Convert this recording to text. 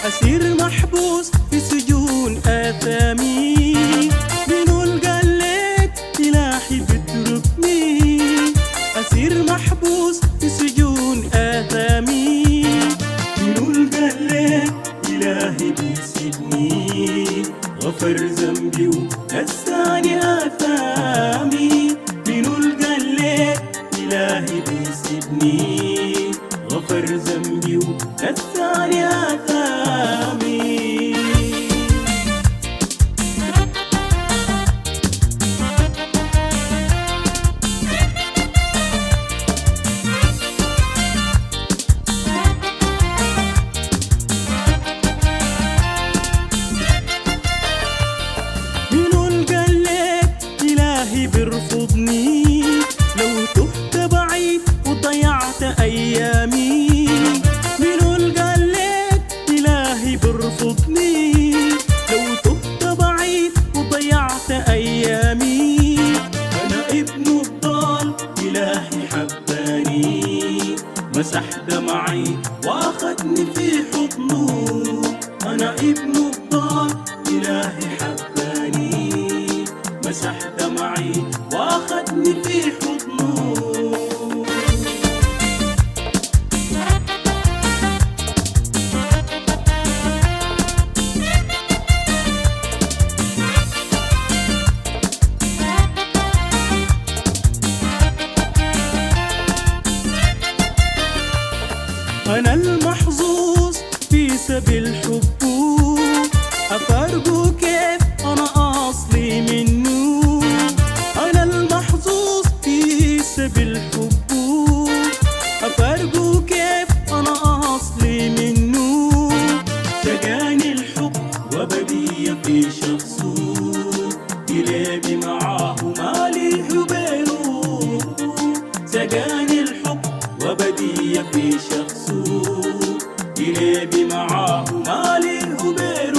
أسير محبوس في سجون آثامي، منو القلك إلهي بتركني. أسير محبوس في سجون آثامي، منو القلك إلهي بيسيبني. غفر ذنبي ونساني آثامي، منو القلك إلهي بيسيبني. غفر ذنبي ونساني آثامي. منو القلك إلهي بيرفضني، لو تهت بعيد وضيعت أيامي. منو القلك إلهي بيرفضني، لو تهت بعيد وضيعت أيامي. أنا ابن الضال إلهي حباني، مسح دمعي وأخذني في حضنه. أنا ابن الضال إلهي حباني، مسح دمعي وأخذني في حضنه. أنا المحظوظ في سبيل حبه، أفارقه كيف أنا أصلي منه. أنا المحظوظ في سبيل حبه، أفارقه كيف أنا أصلي منه. سقاني الحب وبدي في شخصه، قلبي معاه مالي حبيله. سقاني الحب وبدي في شخصه، قلبي معاه مالي حبيله.